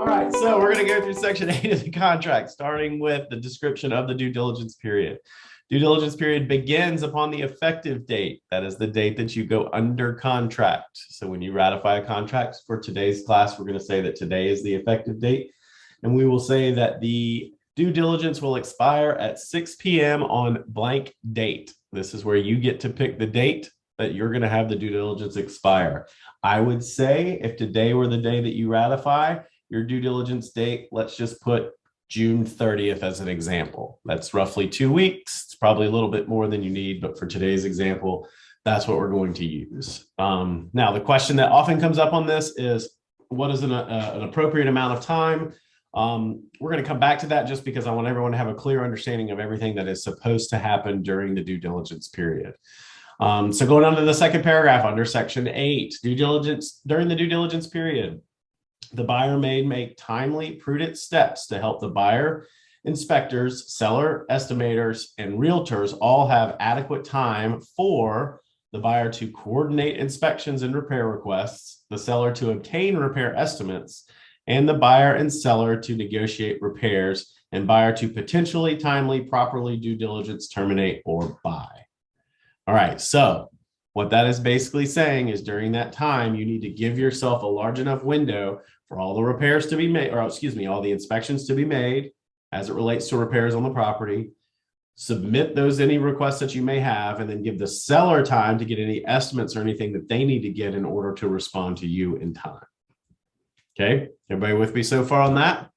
right, so we're going to go through section 8 of the contract, starting with the description of the due diligence period. Due diligence period begins upon the effective date. That is the date that you go under contract. So when you ratify a contract for today's class, we're going to say that today is the effective date. And we will say that the due diligence will expire at 6 p.m. on blank date. This is where you get to pick the date that you're going to have the due diligence expire. I would say if today were the day that you ratify, your due diligence date, let's just put June 30th as an example. That's roughly 2 weeks. It's probably a little bit more than you need, but for today's example, that's what we're going to use. Now, the question that often comes up on this is, what is an appropriate amount of time? We're going to come back to that just because I want everyone to have a clear understanding of everything that is supposed to happen during the due diligence period. So going on to the second paragraph under section 8, due diligence during the due diligence period. The buyer may make timely, prudent steps to help the buyer, inspectors, seller, estimators, and realtors all have adequate time for the buyer to coordinate inspections and repair requests, the seller to obtain repair estimates, and the buyer and seller to negotiate repairs, and buyer to potentially timely, properly due diligence, terminate, or buy. All right, so what that is basically saying is during that time, you need to give yourself a large enough window for all the repairs to be made, or excuse me, all the inspections to be made as it relates to repairs on the property. Submit those, any requests that you may have, and then give the seller time to get any estimates or anything that they need to get in order to respond to you in time. Okay, everybody with me so far on that?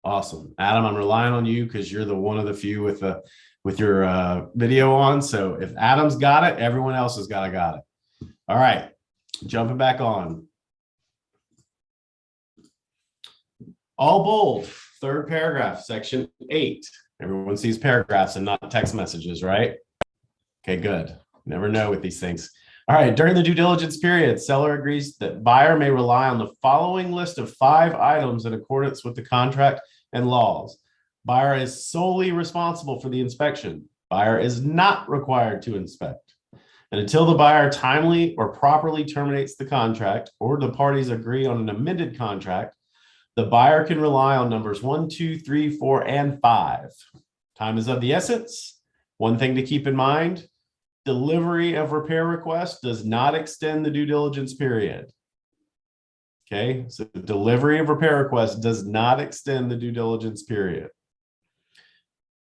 Awesome. Adam, I'm relying on you because you're the one of the few with your video on. So if Adam's got it, everyone else has got it. All right, jumping back on. All bold, third paragraph, section 8. Everyone sees paragraphs and not text messages, right? Okay, good. Never know with these things. All right, during the due diligence period, seller agrees that buyer may rely on the following list of 5 items in accordance with the contract and laws. Buyer is solely responsible for the inspection. Buyer is not required to inspect. And until the buyer timely or properly terminates the contract or the parties agree on an amended contract, the buyer can rely on numbers 1, 2, 3, 4, and 5. Time is of the essence. One thing to keep in mind, delivery of repair request does not extend the due diligence period. Okay, so the delivery of repair request does not extend the due diligence period.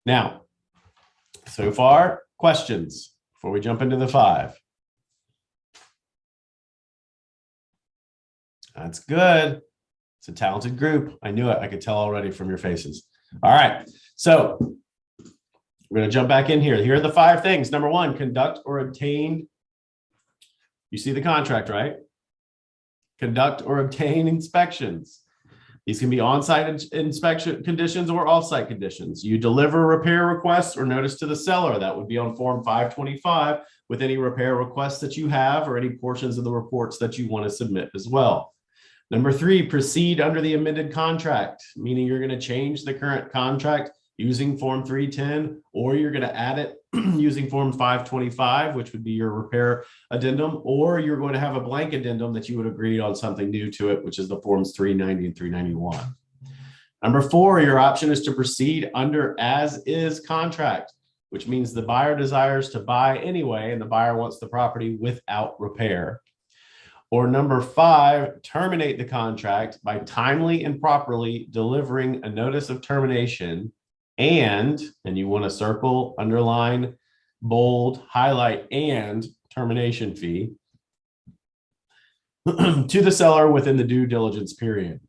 Now, so far, questions before we jump into the 5. That's good. It's a talented group. I knew it. I could tell already from your faces. All right. So we're going to jump back in here. Here are the 5 things. Number 1, conduct or obtain. You see the contract, right? Conduct or obtain inspections. These can be on-site inspection conditions or off-site conditions. You deliver repair requests or notice to the seller. That would be on form 525 with any repair requests that you have or any portions of the reports that you want to submit as well. Number 3, proceed under the amended contract, meaning you're going to change the current contract using form 310, or you're going to add it using form 525, which would be your repair addendum, or you're going to have a blank addendum that you would agree on something new to it, which is the forms 390 and 391. Number 4, your option is to proceed under as is contract, which means the buyer desires to buy anyway, and the buyer wants the property without repair. Or number 5, terminate the contract by timely and properly delivering a notice of termination and you want to circle, underline, bold, highlight, and termination fee to the seller within the due diligence period.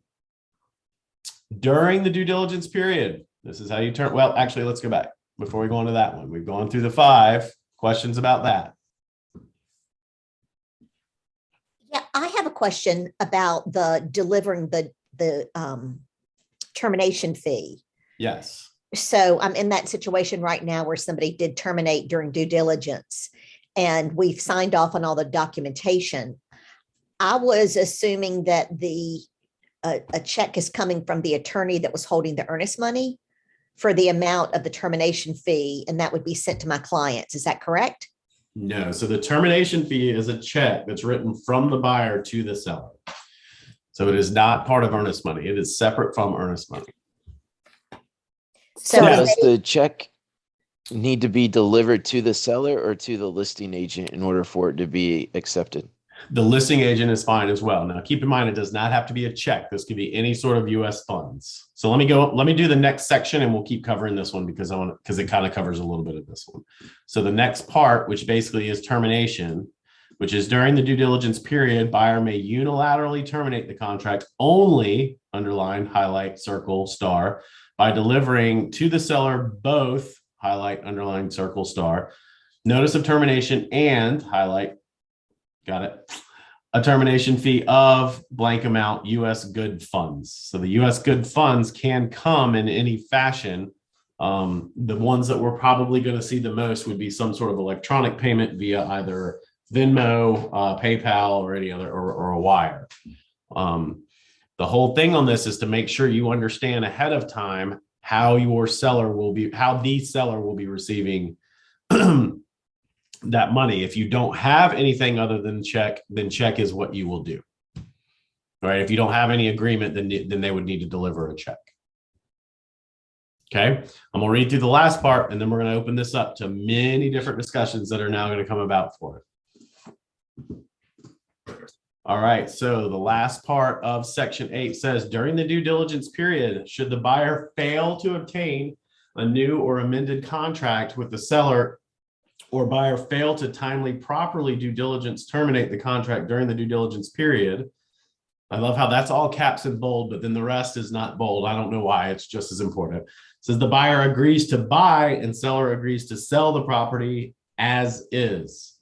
During the due diligence period, this is how you turn, well, actually, let's go back before we go into that one. We've gone through the 5 questions about that. Yeah, I have a question about the delivering the termination fee. Yes. So I'm in that situation right now where somebody did terminate during due diligence and we've signed off on all the documentation. I was assuming that a check is coming from the attorney that was holding the earnest money for the amount of the termination fee, and that would be sent to my clients. Is that correct? No. So the termination fee is a check that's written from the buyer to the seller. So it is not part of earnest money. It is separate from earnest money. So So Yeah. does the check need to be delivered to the seller or to the listing agent in order for it to be accepted? The listing agent is fine as well. Now, keep in mind, it does not have to be a check. This could be any sort of U.S. funds. So let me do the next section and we'll keep covering this one because it kind of covers a little bit of this one. So the next part, which basically is termination, which is during the due diligence period, buyer may unilaterally terminate the contract only, underline, highlight, circle, star, by delivering to the seller both, highlight, underline, circle, star, notice of termination and, highlight, got it, a termination fee of blank amount U.S. good funds. So the U.S. good funds can come in any fashion. The ones that we're probably going to see the most would be some sort of electronic payment via either Venmo, PayPal, or any other, or a wire. The whole thing on this is to make sure you understand ahead of time how the seller will be receiving that money. If you don't have anything other than check, then check is what you will do. All right. If you don't have any agreement, then they would need to deliver a check. Okay. I'm going to read through the last part and then we're going to open this up to many different discussions that are now going to come about for it. All right. So the last part of section 8 says during the due diligence period, should the buyer fail to obtain a new or amended contract with the seller, or buyer fail to timely, properly due diligence terminate the contract during the due diligence period. I love how that's all caps and bold, but then the rest is not bold. I don't know why. It's just as important. It says the buyer agrees to buy and seller agrees to sell the property as is.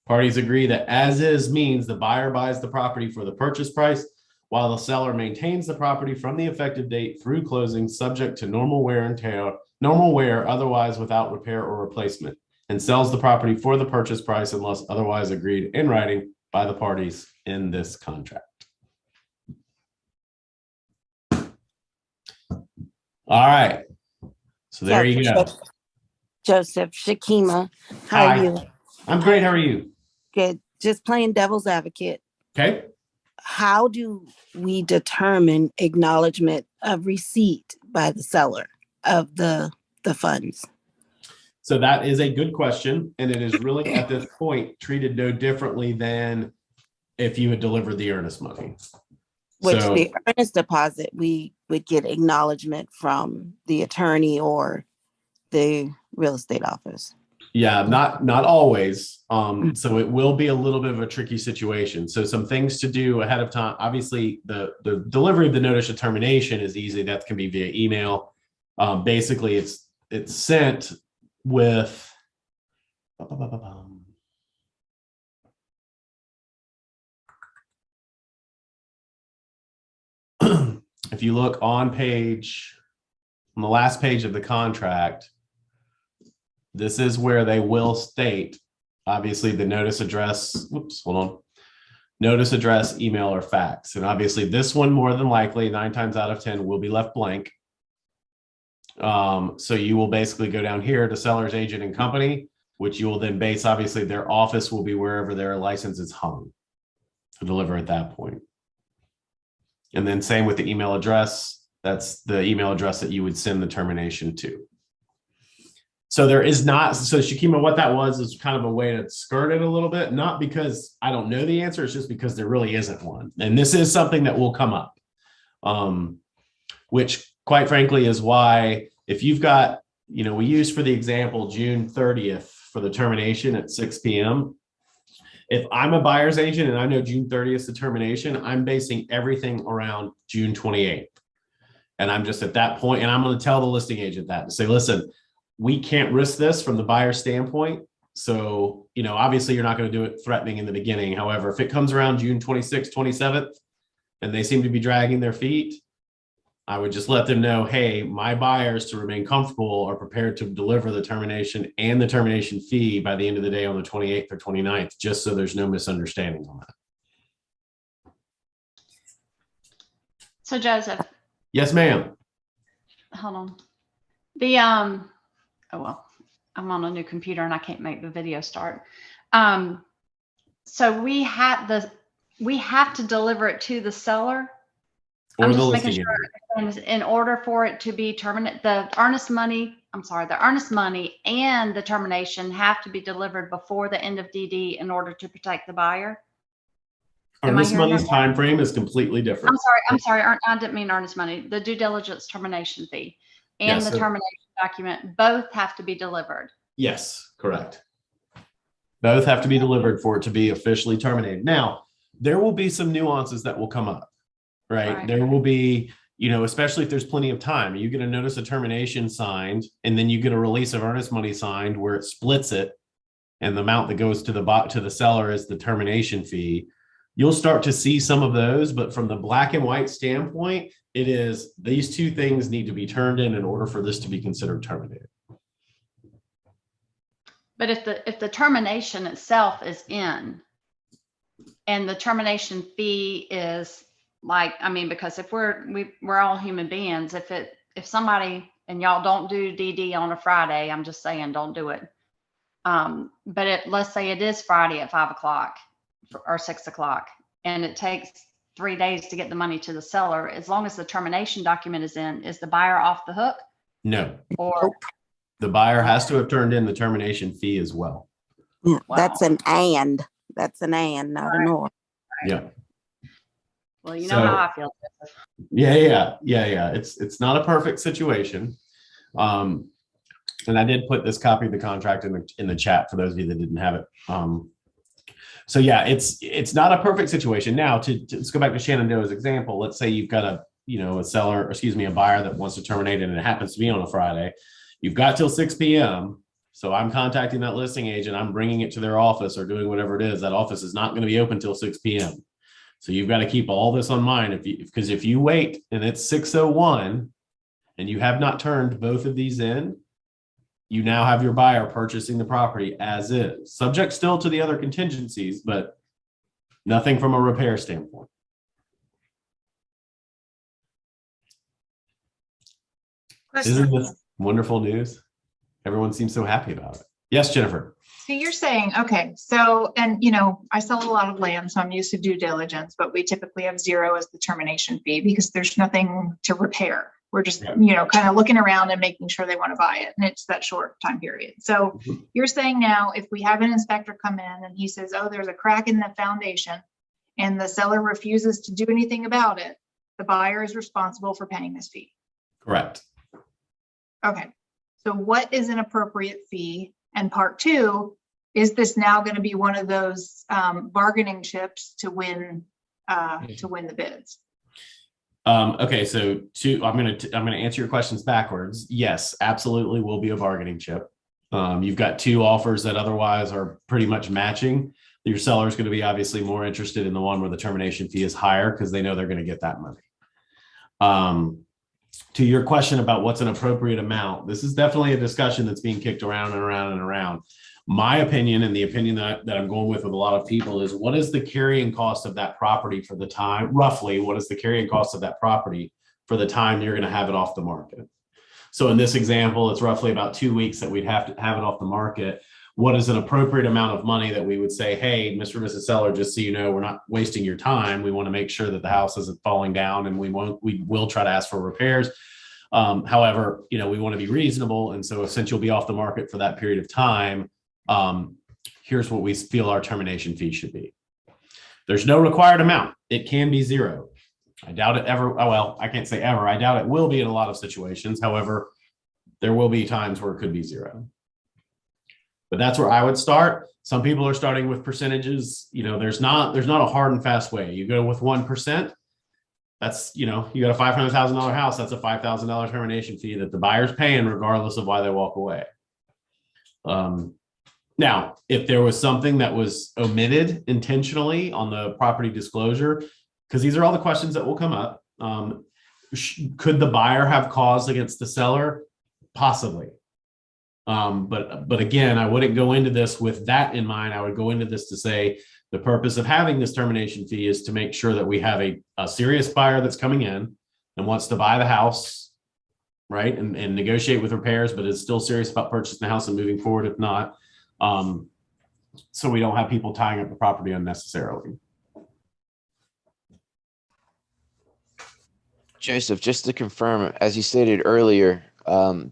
Parties agree that as is means the buyer buys the property for the purchase price, while the seller maintains the property from the effective date through closing, subject to normal wear and tear, otherwise without repair or replacement, and sells the property for the purchase price unless otherwise agreed in writing by the parties in this contract. All right. So there you go. Joseph, Shakima, how Hi. are you? I'm great. How are you? Good. Just playing devil's advocate. Okay. How do we determine acknowledgement of receipt by the seller of the funds? So that is a good question. And it is really at this point treated no differently than if you had delivered the earnest money. Which So, the earnest deposit, we would get acknowledgement from the attorney or the real estate office. yeah, not always. So it will be a little bit of a tricky situation. So some things to do ahead of time. Obviously, the delivery of the notice of termination is easy. That can be via email. Basically, it's sent with if you look on the last page of the contract, this is where they will state, obviously, the notice address, notice address, email, or fax. And obviously this one, more than likely, 9 times out of 10 will be left blank. So you will basically go down here to seller's agent and company, which you will then base, obviously their office will be wherever their license is hung to deliver at that point. And then same with the email address. That's the email address that you would send the termination to. So there is not, so Shakima, what that was is kind of a way to skirt it a little bit, not because I don't know the answer, it's just because there really isn't one. And this is something that will come up, which quite frankly is why if you've got, we use for the example, June 30th for the termination at 6 p.m. If I'm a buyer's agent and I know June 30th is the termination, I'm basing everything around June 28th. And I'm just at that point, and I'm going to tell the listing agent that to say, listen, we can't risk this from the buyer standpoint. So, obviously you're not going to do it threatening in the beginning. However, if it comes around June 26th, 27th, and they seem to be dragging their feet, I would just let them know, hey, my buyers, to remain comfortable, are prepared to deliver the termination and the termination fee by the end of the day on the 28th or 29th, just so there's no misunderstanding on that. So Joseph. Yes, ma'am. Hold on. Oh, well, I'm on a new computer and I can't make the video start. So we have to deliver it to the seller Or I'm the just making listing sure, agent. and in order for it to be terminated, the earnest money and the termination have to be delivered before the end of DD in order to protect the buyer. Am I Earnest hearing money's that? time frame is completely different. I'm sorry, I didn't mean earnest money. The due diligence termination fee and Yes, the so- termination document both have to be delivered. Yes, correct. Both have to be delivered for it to be officially terminated. Now, there will be some nuances that will come up, right? Right. There will be, especially if there's plenty of time, you get a notice of termination signed, and then you get a release of earnest money signed where it splits it, and the amount that goes to the seller is the termination fee. You'll start to see some of those, but from the black and white standpoint, it is these two things need to be turned in order for this to be considered terminated. But if the termination itself is in, and the termination fee is like, I mean, because if we're all human beings, if somebody, and y'all don't do DD on a Friday, I'm just saying, don't do it. But let's say it is Friday at 5 o'clock or 6 o'clock, and it takes 3 days to get the money to the seller. As long as the termination document is in, is the buyer off the hook? No, Or the buyer has to have turned in the termination fee as well. Yeah, Wow. That's an and. That's an and, not an or. Yeah. well, you know how I feel. Yeah. It's not a perfect situation. And I did put this copy of the contract in the chat for those of you that didn't have it. So yeah, it's not a perfect situation. Now let's go back to Shenandoah's example. Let's say you've got a buyer that wants to terminate it, and it happens to be on a Friday. You've got till 6 p.m. So I'm contacting that listing agent. I'm bringing it to their office or doing whatever it is. That office is not going to be open till 6 p.m. So you've got to keep all this on mind. Because if you wait and it's 6:01 and you have not turned both of these in, you now have your buyer purchasing the property as is, subject still to the other contingencies, but nothing from a repair standpoint. Isn't this wonderful news? Everyone seems so happy about it. Yes, Jennifer. So you're saying, okay, so, and I sell a lot of land, so I'm used to due diligence, but we typically have 0 as the termination fee because there's nothing to repair. We're just, kind of looking around and making sure they want to buy it. And it's that short time period. So you're saying now, if we have an inspector come in and he says, oh, there's a crack in the foundation and the seller refuses to do anything about it, the buyer is responsible for paying this fee. Correct. Okay. So what is an appropriate fee? And part 2, is this now going to be one of those bargaining chips to win the bids? Okay, so I'm gonna answer your questions backwards. Yes, absolutely will be a bargaining chip. You've got 2 offers that otherwise are pretty much matching. Your seller is going to be obviously more interested in the one where the termination fee is higher because they know they're going to get that money. To your question about what's an appropriate amount, this is definitely a discussion that's being kicked around and around and around. My opinion, and the opinion that I'm going with a lot of people, is what is the carrying cost of that property for the time, roughly, what is the carrying cost of that property for the time you're going to have it off the market? So in this example, it's roughly about 2 weeks that we'd have to have it off the market. What is an appropriate amount of money that we would say, hey, Mr. and Mrs. Seller, just so you know, we're not wasting your time. We want to make sure that the house isn't falling down, and we will try to ask for repairs. However, we want to be reasonable. And so since you'll be off the market for that period of time, here's what we feel our termination fee should be. There's no required amount. It can be 0. I doubt it ever. Oh, well, I can't say ever. I doubt it will be in a lot of situations. However, there will be times where it could be 0. But that's where I would start. Some people are starting with percentages. There's not a hard and fast way. You go with 1%. That's, you got a $500,000 house. That's a $5,000 termination fee that the buyer's paying regardless of why they walk away. Now, if there was something that was omitted intentionally on the property disclosure, because these are all the questions that will come up. Could the buyer have cause against the seller? Possibly. But again, I wouldn't go into this with that in mind. I would go into this to say the purpose of having this termination fee is to make sure that we have a serious buyer that's coming in and wants to buy the house, right? And negotiate with repairs, but is still serious about purchasing the house and moving forward if not. So we don't have people tying up the property unnecessarily. Joseph, just to confirm, as you stated earlier,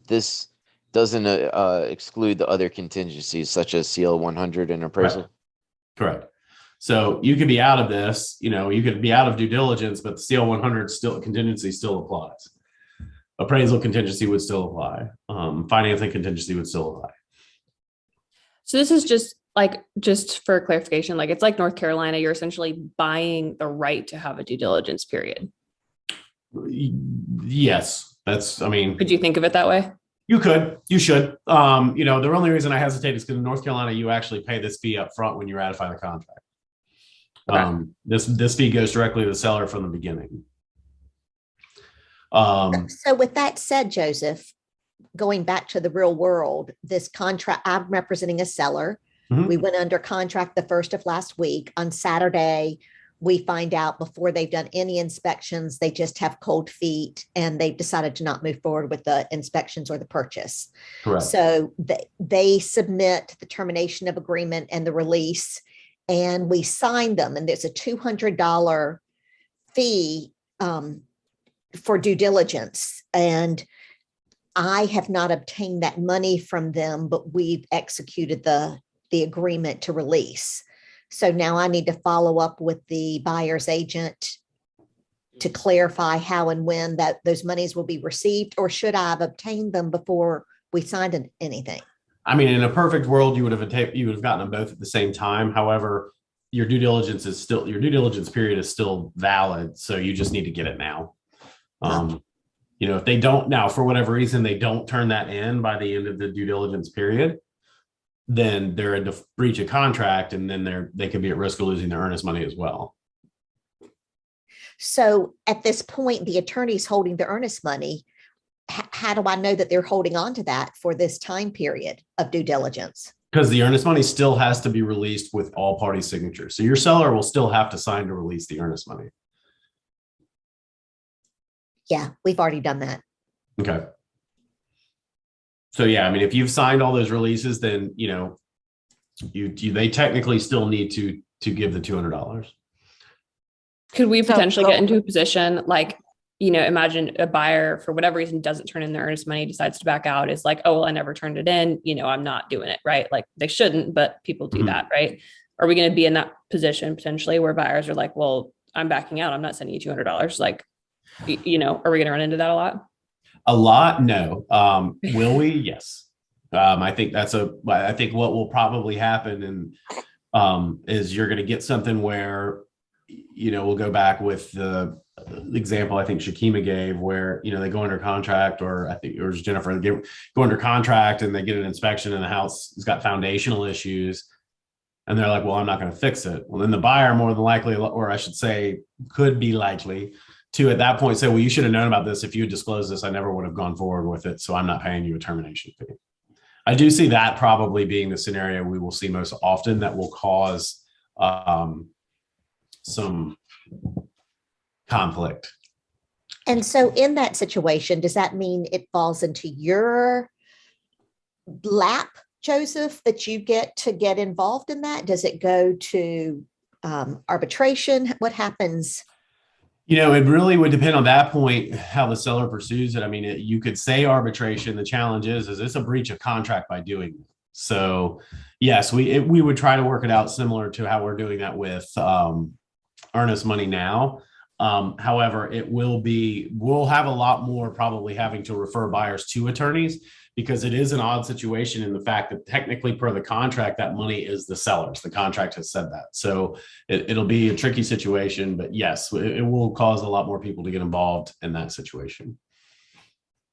this doesn't exclude the other contingencies such as CL 100 and appraisal. Correct. So you could be out of this, you could be out of due diligence, but the CL 100 still contingency still applies. Appraisal contingency would still apply. Financing contingency would still apply. So this is just for clarification, like it's like North Carolina, you're essentially buying the right to have a due diligence period. Yes, Could you think of it that way? you should. The only reason I hesitate is because in North Carolina, you actually pay this fee up front when you ratify the contract. Okay. This fee goes directly to the seller from the beginning. So with that said, Joseph, going back to the real world, this contract, I'm representing a seller. Mhm. We went under contract the first of last week. On Saturday, we find out before they've done any inspections, they just have cold feet and they've decided to not move forward with the inspections or the purchase. Correct. So they submit the termination of agreement and the release, and we sign them. And there's a $200 fee for due diligence. And I have not obtained that money from them, but we've executed the agreement to release. So now I need to follow up with the buyer's agent to clarify how and when that those monies will be received, or should I have obtained them before we signed anything? I mean, in a perfect world, you would have gotten them both at the same time. However, your due diligence period is still valid, so you just need to get it now. If they don't now, for whatever reason, they don't turn that in by the end of the due diligence period, then they're in breach of contract, and then they could be at risk of losing their earnest money as well. So at this point, the attorney's holding the earnest money. How do I know that they're holding on to that for this time period of due diligence? Because the earnest money still has to be released with all parties' signatures. So your seller will still have to sign to release the earnest money. Yeah, we've already done that. Okay. So yeah, I mean, if you've signed all those releases, then they technically still need to give the $200. Could we So- potentially get into a position like, imagine a buyer for whatever reason doesn't turn in their earnest money, decides to back out, is like, oh, well, I never turned it in. I'm not doing it, right? Like they shouldn't, but people do Mhm. that, right? Are we going to be in that position potentially where buyers are like, well, I'm backing out. I'm not sending you $200. Like, are we going to run into that a lot? A lot? No. Will we? Yes. I think I think what will probably happen is you're going to get something where, we'll go back with the example I think Shakima gave where, they go under contract, or I think it was Jennifer, they go under contract and they get an inspection and the house has got foundational issues. And they're like, well, I'm not going to fix it. Well, then the buyer more than likely, or I should say, could be likely to at that point say, well, you should have known about this. If you had disclosed this, I never would have gone forward with it. So I'm not paying you a termination fee. I do see that probably being the scenario we will see most often that will cause some conflict. And so in that situation, does that mean it falls into your lap, Joseph, that you get to get involved in that? Does it go to arbitration? What happens? It really would depend on that point, how the seller pursues it. I mean, you could say arbitration. The challenge is it's a breach of contract by doing it. So yes, we would try to work it out similar to how we're doing that with earnest money now. However, we'll have a lot more probably having to refer buyers to attorneys, because it is an odd situation in the fact that technically per the contract, that money is the seller's. The contract has said that. So it'll be a tricky situation, but yes, it will cause a lot more people to get involved in that situation.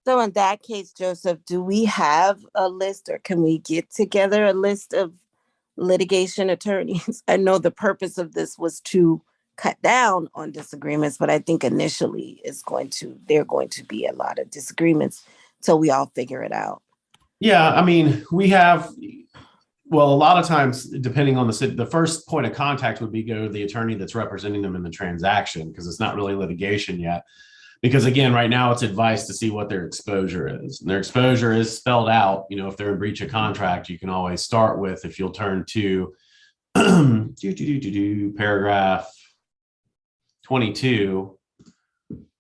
So in that case, Joseph, do we have a list, or can we get together a list of litigation attorneys? I know the purpose of this was to cut down on disagreements, but I think initially there are going to be a lot of disagreements till we all figure it out. Yeah, I mean, a lot of times, depending on the first point of contact would be go to the attorney that's representing them in the transaction, because it's not really litigation yet. Because again, right now it's advice to see what their exposure is. And their exposure is spelled out. If they're in breach of contract, you can always start with, if you'll turn to paragraph 22,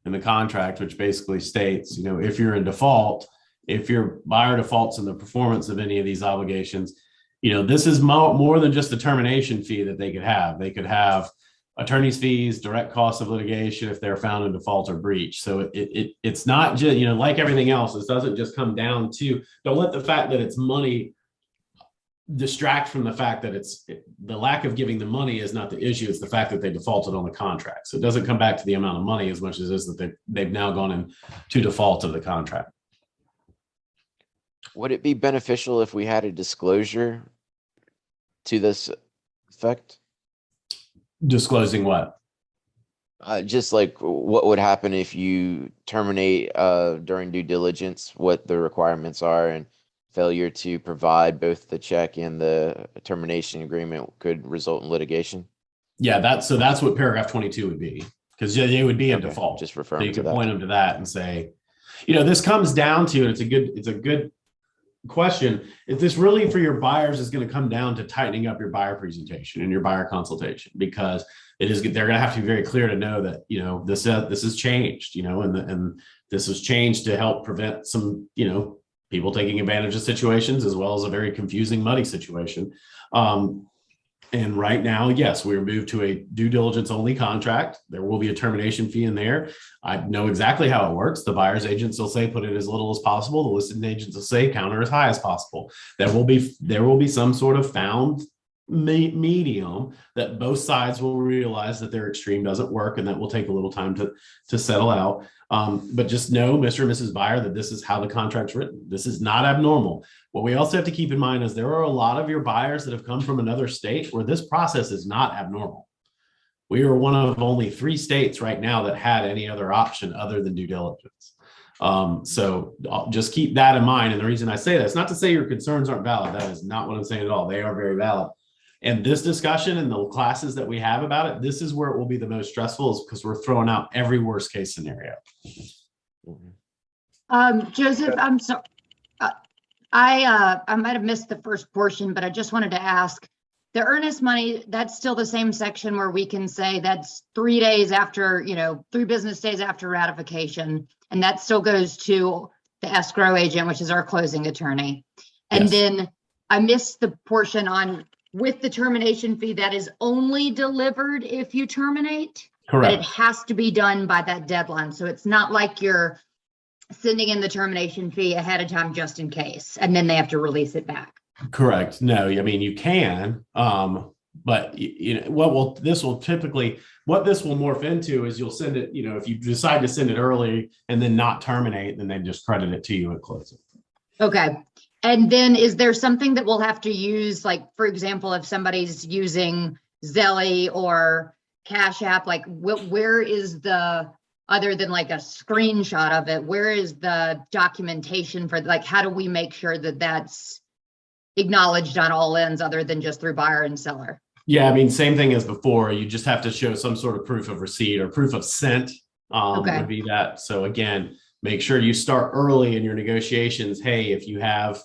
in the contract, which basically states, if you're in default, if your buyer defaults in the performance of any of these obligations, this is more than just the termination fee that they could have. They could have attorney's fees, direct costs of litigation if they're found in default or breach. So it's not just, like everything else, this doesn't just come down to, don't let the fact that it's money distract from the fact that the lack of giving the money is not the issue. It's the fact that they defaulted on the contract. So it doesn't come back to the amount of money as much as it is that they've now gone into default of the contract. Would it be beneficial if we had a disclosure to this effect? Disclosing what? Just like what would happen if you terminate during due diligence, what the requirements are, and failure to provide both the check and the termination agreement could result in litigation? Yeah, that's what paragraph 22 would be, because they would be in Okay, default. just So referring you to can that. point them to that and say, this comes down to, and it's a good question. Is this really for your buyers is going to come down to tightening up your buyer presentation and your buyer consultation, because they're going to have to be very clear to know that, this has changed, and this has changed to help prevent some, people taking advantage of situations, as well as a very confusing, muddy situation. And right now, yes, we're moved to a due diligence only contract. There will be a termination fee in there. I know exactly how it works. The buyer's agents will say, put it as little as possible. The listed agents will say, counter as high as possible. There will be some sort of found medium that both sides will realize that their extreme doesn't work, and that will take a little time to settle out. But just know, Mr. and Mrs. Buyer, that this is how the contract's written. This is not abnormal. What we also have to keep in mind is there are a lot of your buyers that have come from another state where this process is not abnormal. We are one of only 3 states right now that had any other option other than due diligence. So just keep that in mind. And the reason I say that is not to say your concerns aren't valid. That is not what I'm saying at all. They are very valid. And this discussion and the classes that we have about it, this is where it will be the most stressful, is because we're throwing out every worst case scenario. Joseph, I'm sorry. I might have missed the first portion, but I just wanted to ask, the earnest money, that's still the same section where we can say that's 3 days after, 3 business days after ratification, and that still goes to the escrow agent, which is our closing attorney. And Yes. then I missed the portion on with the termination fee that is only delivered if you terminate, but it Correct. has to be done by that deadline. So it's not like you're sending in the termination fee ahead of time just in case, and then they have to release it back. Correct. No, I mean, you can, but this will morph into is you'll send it, if you decide to send it early and then not terminate, then they just credit it to you at closing. Okay. And then is there something that we'll have to use, like, for example, if somebody's using Zelly or Cash App, like where is the, other than like a screenshot of it, where is the documentation for, like, how do we make sure that that's acknowledged on all ends other than just through buyer and seller? Yeah, I mean, same thing as before. You just have to show some sort of proof of receipt or proof of sent. Okay. Would be that. So again, make sure you start early in your negotiations. Hey, if you have,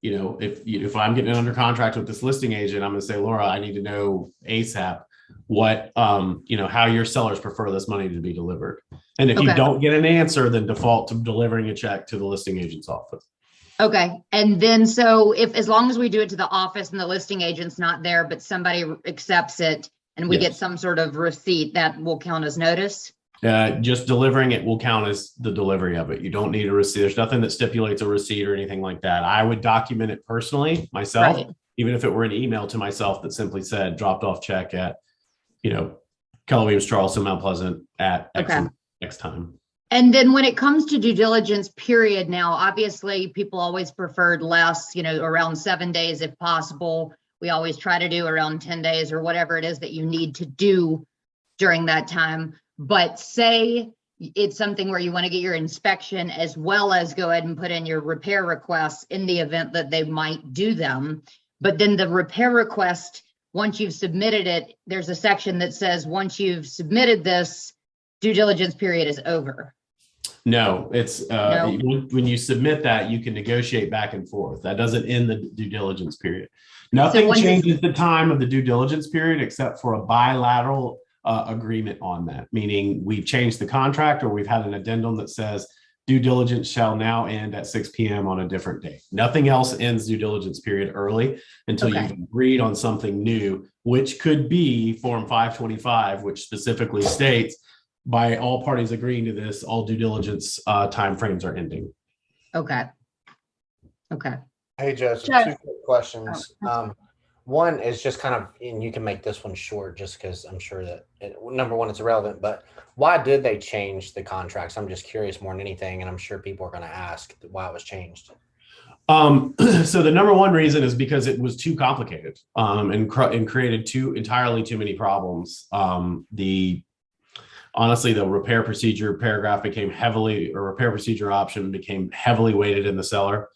if I'm getting under contract with this listing agent, I'm going to say, Laura, I need to know ASAP what, how your sellers prefer this money to be delivered. And if you Okay. don't get an answer, then default to delivering a check to the listing agent's office. Okay. And then, so as long as we do it to the office and the listing agent's not there, but somebody accepts it and we get Yes. some sort of receipt, that will count as notice? Just delivering it will count as the delivery of it. You don't need a receipt. There's nothing that stipulates a receipt or anything like that. I would document it personally myself, Right. even if it were an email to myself that simply said dropped off check at, Keller Williams, Charleston, Mount Pleasant at Okay. X time. And then when it comes to due diligence period, now, obviously people always preferred less, around 7 days if possible. We always try to do around 10 days or whatever it is that you need to do during that time. But say it's something where you want to get your inspection as well as go ahead and put in your repair requests in the event that they might do them. But then the repair request, once you've submitted it, there's a section that says, once you've submitted this, due diligence period is over. No, it's No? when you submit that, you can negotiate back and forth. That doesn't end the due diligence period. Nothing once it's- changes the time of the due diligence period except for a bilateral agreement on that, meaning we've changed the contract or we've had an addendum that says due diligence shall now end at 6 p.m. on a different date. Nothing else ends due diligence period early until Okay. you've agreed on something new, which could be Form 525, which specifically states by all parties agreeing to this, all due diligence timeframes are ending. Okay. Okay. Hey, Joseph, Jeff. two quick questions. Oh, One is just kind of, and you can make this one short just because I'm sure that number one, it's irrelevant, but why did they change the contracts? I'm just curious more than anything. And I'm sure people are going to ask why it was changed. So the number one reason is because it was too complicated and created entirely too many problems. Honestly, the repair procedure paragraph repair procedure option became heavily weighted in the seller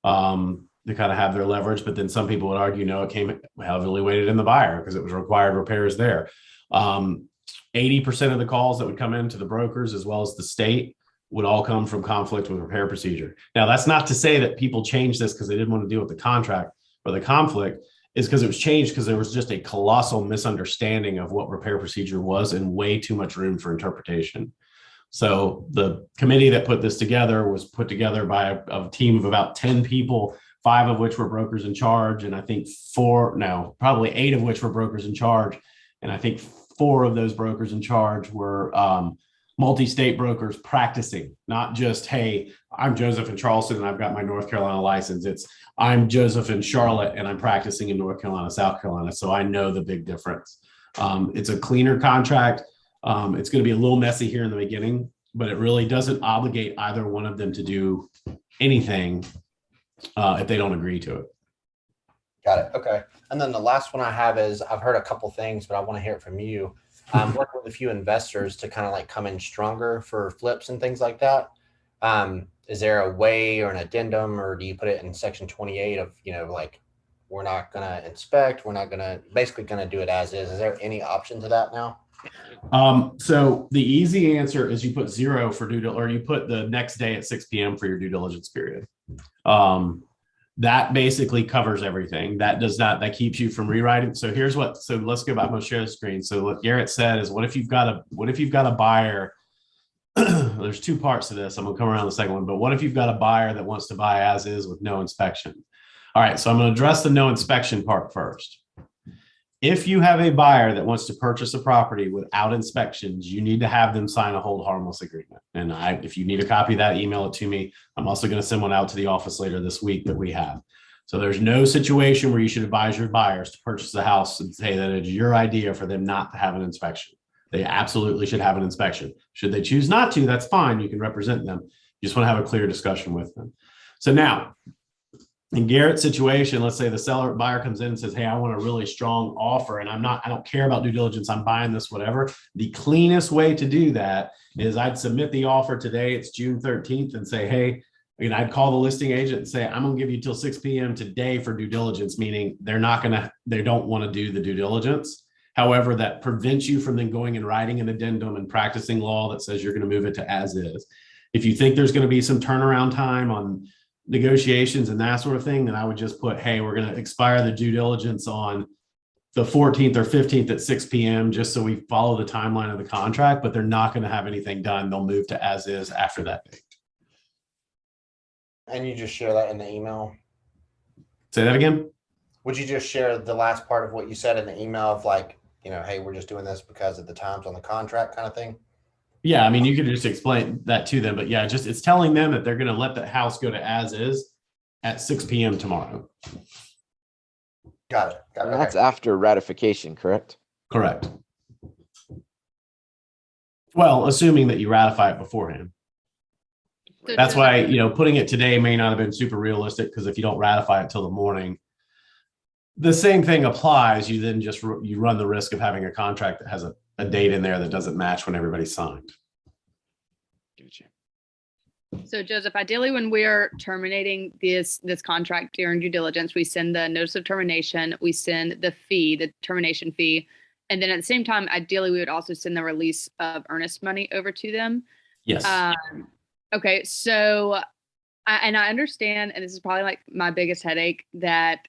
to kind of have their leverage. But then some people would argue, no, it came heavily weighted in the buyer because it was required repairs there. 80% of the calls that would come into the brokers as well as the state would all come from conflict with repair procedure. Now, that's not to say that people changed this because they didn't want to deal with the contract or the conflict. Is because it was changed because there was just a colossal misunderstanding of what repair procedure was and way too much room for interpretation. So the committee that put this together was put together by a team of about 10 people, 5 of which were brokers in charge. And I think probably 8 of which were brokers in charge. And I think 4 of those brokers in charge were multi-state brokers practicing, not just, hey, I'm Joseph in Charleston and I've got my North Carolina license. It's I'm Joseph in Charlotte and I'm practicing in North Carolina, South Carolina. So I know the big difference. It's a cleaner contract. It's going to be a little messy here in the beginning, but it really doesn't obligate either one of them to do anything if they don't agree to it. Got it. Okay. And then the last one I have is I've heard a couple things, but I want to hear it from you. I'm working with a few investors to kind of like come in stronger for flips and things like that. Is there a way or an addendum, or do you put it in section 28 of, like, we're not going to inspect, we're not going to basically going to do it as is. Is there any option to that now? So the easy answer is you put 0 for or you put the next day at 6 p.m. for your due diligence period. That basically covers everything. That keeps you from rewriting. So let's go back. I'm going to share the screen. So what Garrett said is, what if you've got a buyer? There's 2 parts to this. I'm going to come around the second one, but what if you've got a buyer that wants to buy as is with no inspection? All right. So I'm going to address the no inspection part first. If you have a buyer that wants to purchase a property without inspections, you need to have them sign a hold harmless agreement. And if you need a copy of that, email it to me. I'm also going to send one out to the office later this week that we have. So there's no situation where you should advise your buyers to purchase the house and say that it's your idea for them not to have an inspection. They absolutely should have an inspection. Should they choose not to, that's fine. You can represent them. You just want to have a clear discussion with them. So now, in Garrett's situation, let's say the buyer comes in and says, hey, I want a really strong offer and I don't care about due diligence. I'm buying this, whatever. The cleanest way to do that is I'd submit the offer today. It's June 13th and say, hey, I'd call the listing agent and say, I'm going to give you till 6 p.m. today for due diligence, meaning they don't want to do the due diligence. However, that prevents you from then going and writing an addendum and practicing law that says you're going to move it to as is. If you think there's going to be some turnaround time on negotiations and that sort of thing, then I would just put, hey, we're going to expire the due diligence on the 14th or 15th at 6 p.m. just so we follow the timeline of the contract, but they're not going to have anything done. They'll move to as is after that date. And you just share that in the email? Say that again? Would you just share the last part of what you said in the email of like, hey, we're just doing this because of the times on the contract kind of thing? Yeah, I mean, you could just explain that to them, but yeah, it's telling them that they're going to let the house go to as is at 6 p.m. tomorrow. Got it. And that's after ratification, correct? Correct. Well, assuming that you ratify it beforehand. So That's does- why, putting it today may not have been super realistic because if you don't ratify it till the morning, the same thing applies. You then just you run the risk of having a contract that has a date in there that doesn't match when everybody's signed. So Joseph, ideally when we're terminating this contract during due diligence, we send the notice of termination, we send the termination fee. And then at the same time, ideally, we would also send the release of earnest money over to them. Yes. Okay. So, I understand, and this is probably like my biggest headache, that,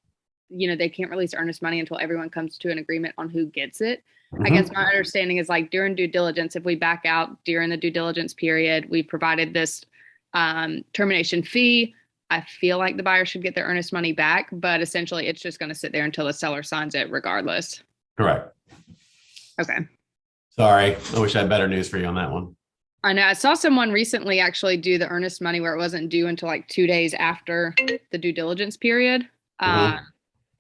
they can't release earnest money until everyone comes to an agreement on who gets it. I guess my understanding is like during due diligence, if we back out during the due diligence period, we provided this termination fee. I feel like the buyer should get their earnest money back, but essentially it's just going to sit there until the seller signs it regardless. Correct. Okay. Sorry, I wish I had better news for you on that one. I know I saw someone recently actually do the earnest money where it wasn't due until like 2 days after the due diligence period. I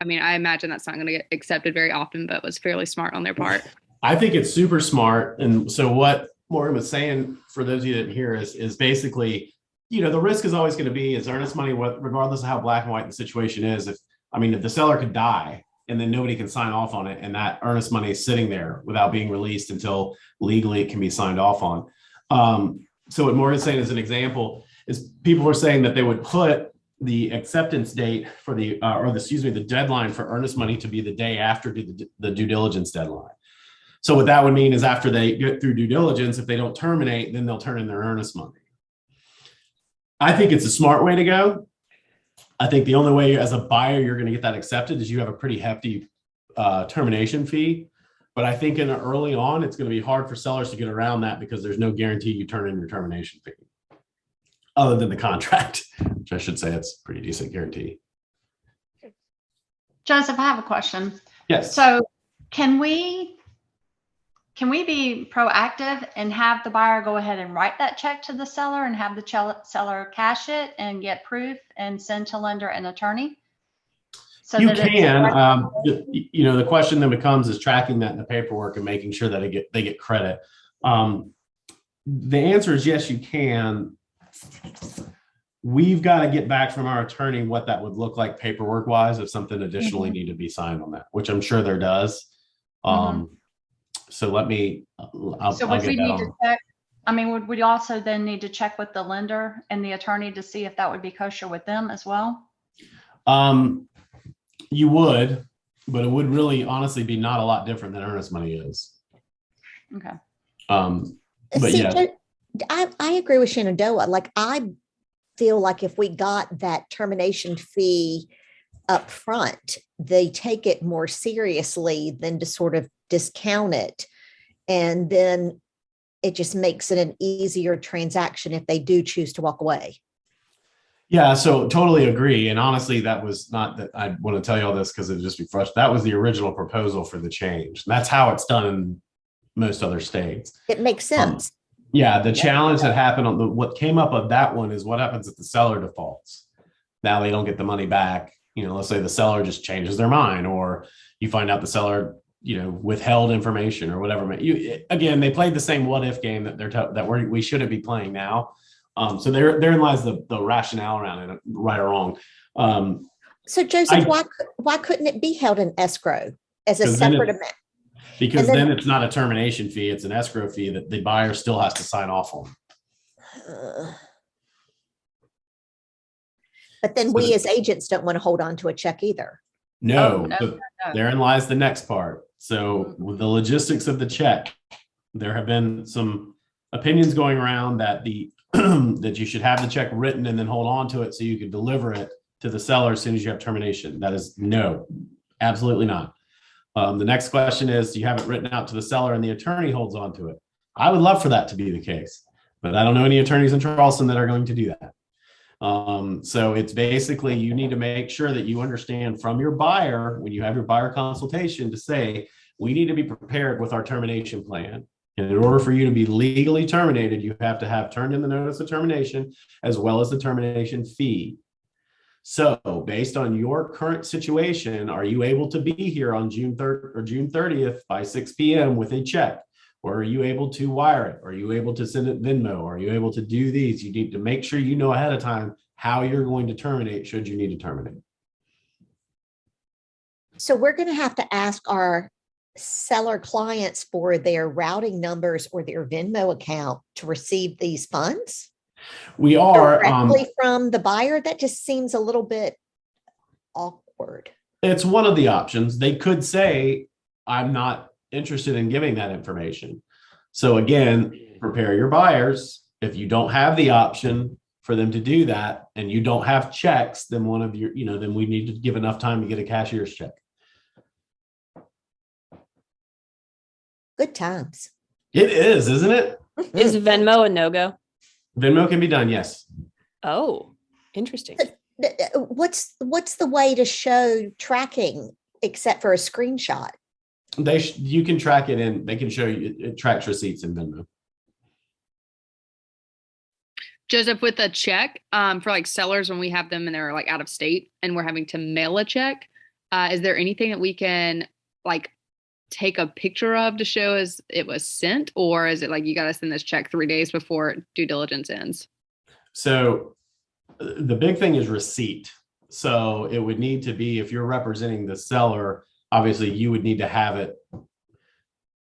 mean, I imagine that's not going to get accepted very often, but was fairly smart on their part. I think it's super smart. And so what Morgan was saying, for those of you that didn't hear, is basically, the risk is always going to be is earnest money, regardless of how black and white the situation is. If the seller could die and then nobody can sign off on it, and that earnest money is sitting there without being released until legally it can be signed off on. So what Morgan's saying as an example is people were saying that they would put the acceptance date for the deadline for earnest money to be the day after the due diligence deadline. So what that would mean is after they get through due diligence, if they don't terminate, then they'll turn in their earnest money. I think it's a smart way to go. I think the only way as a buyer you're going to get that accepted is you have a pretty hefty termination fee. But I think early on, it's going to be hard for sellers to get around that because there's no guarantee you turn in your termination fee, other than the contract, which I should say it's a pretty decent guarantee. Joseph, I have a question. Yes. So can we be proactive and have the buyer go ahead and write that check to the seller and have the seller cash it and get proof and send to lender and attorney? So you can. The question then becomes is tracking that in the paperwork and making sure that they get credit. The answer is yes, you can. We've got to get back from our attorney what that would look like paperwork wise if something additionally need to be signed on that, which I'm sure there does. So let me. So would we need to check? I mean, would we also then need to check with the lender and the attorney to see if that would be kosher with them as well? You would, but it would really honestly be not a lot different than earnest money is. Okay. But See, yeah, I agree with Shenandoah. Like, I feel like if we got that termination fee up front, they take it more seriously than to sort of discount it. And then it just makes it an easier transaction if they do choose to walk away. yeah, so totally agree. And honestly, that was not that I want to tell you all this because it'd just be frustrating. That was the original proposal for the change. That's how it's done in most other states. It makes sense. Yeah, the challenge that happened on what came up of that one is what happens if the seller defaults. Now they don't get the money back. Let's say the seller just changes their mind, or you find out the seller, withheld information or whatever. Again, they played the same what if game that we shouldn't be playing now. So therein lies the rationale around it, right or wrong. So Joseph, why couldn't it be held in escrow as a separate amount? Because then it's not a termination fee, it's an escrow fee that the buyer still has to sign off on. But then we as agents don't want to hold on to a check either. No, but therein lies the next part. So with the logistics of the check, there have been some opinions going around that that you should have the check written and then hold on to it so you can deliver it to the seller as soon as you have termination. That is no, absolutely not. The next question is, do you have it written out to the seller and the attorney holds on to it? I would love for that to be the case, but I don't know any attorneys in Charleston that are going to do that. So it's basically, you need to make sure that you understand from your buyer, when you have your buyer consultation, to say, we need to be prepared with our termination plan. And in order for you to be legally terminated, you have to have turned in the notice of termination as well as the termination fee. So based on your current situation, are you able to be here on June 3rd or June 30th by 6 p.m. with a check? Or are you able to wire it? Are you able to send it Venmo? Are you able to do these? You need to make sure you know ahead of time how you're going to terminate should you need to terminate. So we're going to have to ask our seller clients for their routing numbers or their Venmo account to receive these funds? We are directly from the buyer? That just seems a little bit awkward. It's one of the options. They could say, I'm not interested in giving that information. So again, prepare your buyers. If you don't have the option for them to do that and you don't have checks, then then we need to give enough time to get a cashier's check. Good times. It is, isn't it? Is Venmo a no-go? Venmo can be done, yes. Oh, interesting. What's the way to show tracking except for a screenshot? You can track it in, they can show you, it tracks receipts in Venmo. Joseph, with a check, for like sellers when we have them and they're like out of state and we're having to mail a check, is there anything that we can like take a picture of to show as it was sent, or is it like you got to send this check 3 days before due diligence ends? So the big thing is receipt. So it would need to be, if you're representing the seller, obviously you would need to have it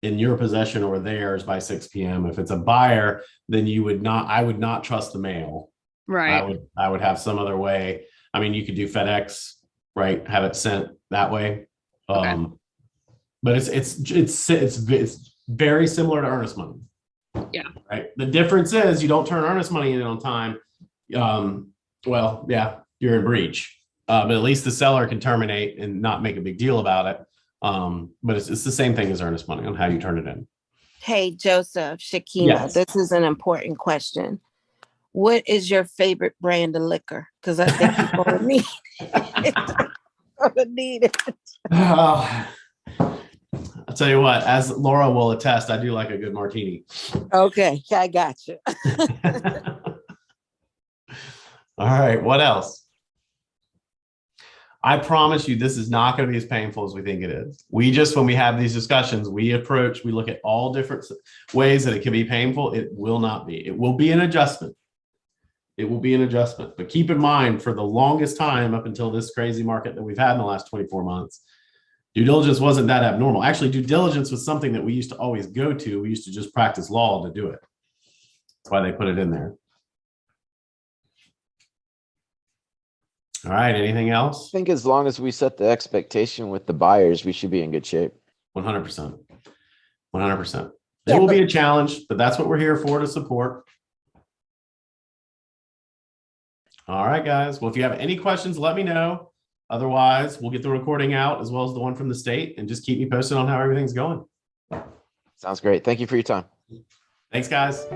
in your possession or theirs by 6 p.m. If it's a buyer, then I would not trust the mail. Right. I would have some other way. I mean, you could do FedEx, right? Have it sent that way. Okay. But it's very similar to earnest money. Yeah. Right. The difference is you don't turn earnest money in on time. Well, yeah, you're in breach. But at least the seller can terminate and not make a big deal about it. But it's the same thing as earnest money on how you turn it in. Hey, Joseph, Shakima, Yes. this is an important question. What is your favorite brand of liquor? Because I think you're going to need it. Gonna need it. I'll tell you what, as Laura will attest, I do like a good martini. Okay, I got you. All right, what else? I promise you, this is not going to be as painful as we think it is. When we have these discussions, we look at all different ways that it can be painful. It will not be. It will be an adjustment. It will be an adjustment. But keep in mind, for the longest time, up until this crazy market that we've had in the last 24 months, due diligence wasn't that abnormal. Actually, due diligence was something that we used to always go to. We used to just practice law to do it. That's why they put it in there. All right. Anything else? I think as long as we set the expectation with the buyers, we should be in good shape. 100%. 100%. Yeah, It will but- be a challenge, but that's what we're here for, to support. All right, guys. Well, if you have any questions, let me know. Otherwise, we'll get the recording out as well as the one from the state, and just keep me posted on how everything's going. Sounds great. Thank you for your time. Thanks, guys.